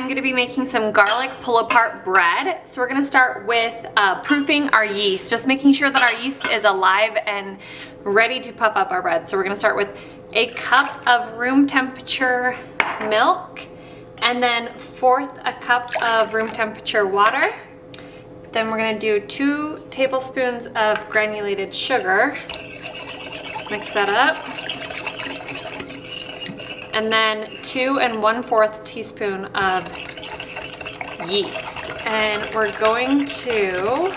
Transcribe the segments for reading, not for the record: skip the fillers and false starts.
I'm gonna be making some garlic pull-apart bread. So we're gonna start with proofing our yeast, just making sure that our yeast is alive and ready to puff up our bread. So we're gonna start with a cup of room temperature milk, and then 1/4 a cup of room temperature water. Then we're gonna do 2 tablespoons of granulated sugar. Mix that up. And then 2 1/4 teaspoon of yeast. And we're going to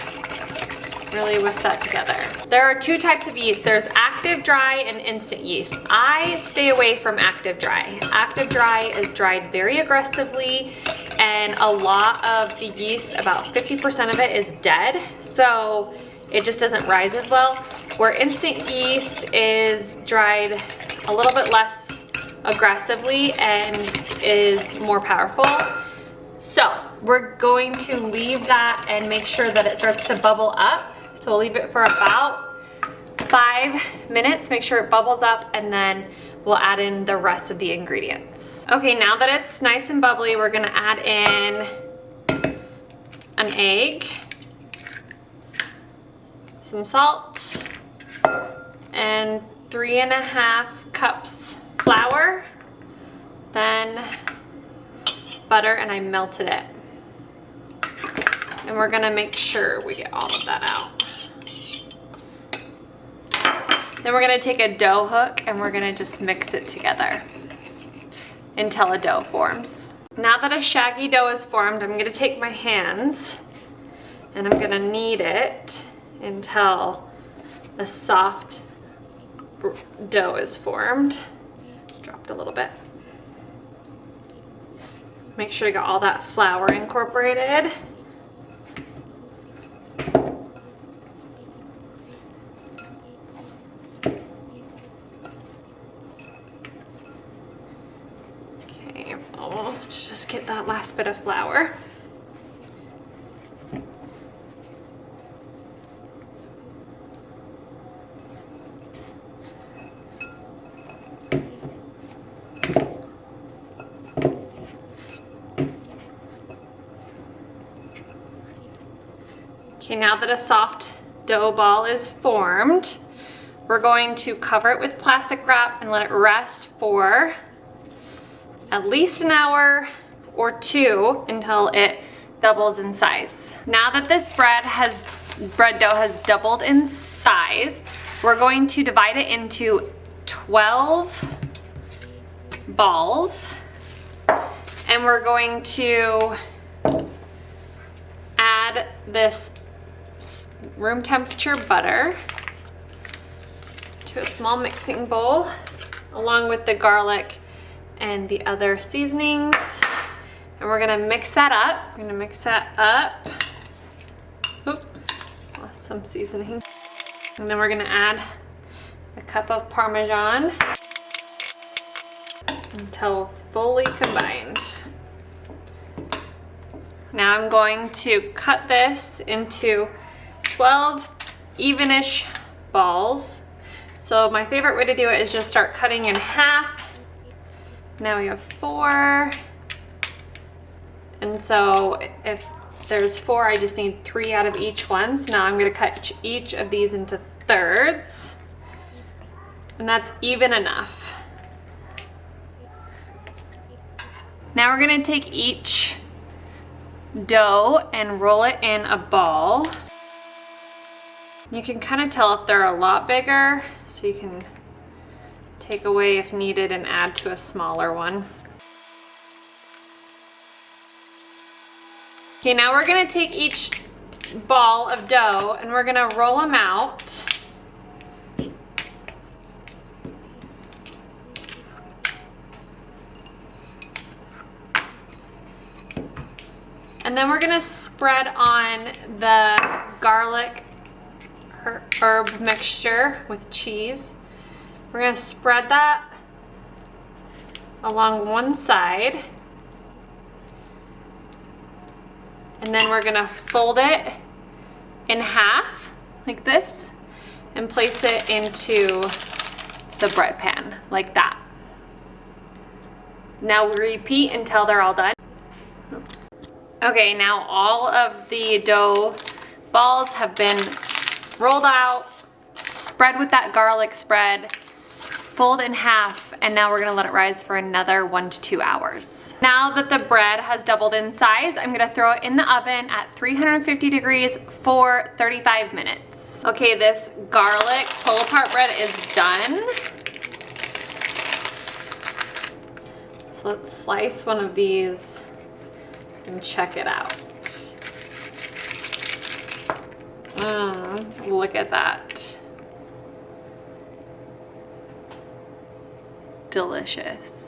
really whisk that together. There are 2 types of yeast. There's active dry and instant yeast. I stay away from active dry. Active dry is dried very aggressively, and a lot of the yeast, about 50% of it, is dead. So it just doesn't rise as well. Where instant yeast is dried a little bit less aggressively and is more powerful. So we're going to leave that and make sure that it starts to bubble up. So we'll leave it for about 5 minutes, make sure it bubbles up, and then we'll add in the rest of the ingredients. Okay, now that it's nice and bubbly, we're gonna add in an egg, some salt, and 3 1/2 cups flour, then butter, and I melted it. And we're gonna make sure we get all of that out. Then we're gonna take a dough hook and we're gonna just mix it together until a dough forms. Now that a shaggy dough is formed, I'm gonna take my hands and I'm gonna knead it until a soft dough is formed. Dropped a little bit. Make sure you got all that flour incorporated. Okay, almost. Just get that last bit of flour. Okay, now that a soft dough ball is formed, we're going to cover it with plastic wrap and let it rest for at least an hour or 2 until it doubles in size. Now that this bread dough has doubled in size, we're going to divide it into 12 balls, and we're going to add this room temperature butter to a small mixing bowl, along with the garlic and the other seasonings. And we're gonna mix that up. We're gonna mix that up. Oop, lost some seasoning. And then we're gonna add a cup of parmesan until fully combined. Now I'm going to cut this into 12 evenish balls. So my favorite way to do it is just start cutting in half. Now we have 4. And so if there's 4, I just need 3 out of each one. So now I'm gonna cut each of these into thirds. And that's even enough. Now we're gonna take each dough and roll it in a ball. You can kind of tell if they're a lot bigger, so you can take away if needed and add to a smaller one. Okay, now we're gonna take each ball of dough and we're gonna roll them out. And then we're gonna spread on the garlic herb mixture with cheese. We're gonna spread that along one side. And then we're gonna fold it in half like this and place it into the bread pan like that. Now we repeat until they're all done. Okay, now all of the dough balls have been rolled out, spread with that garlic spread, fold in half, and now we're gonna let it rise for another 1 to 2 hours. Now that the bread has doubled in size, I'm gonna throw it in the oven at 350 degrees for 35 minutes. Okay, this garlic pull-apart bread is done. So let's slice one of these and check it out. Look at that. Delicious.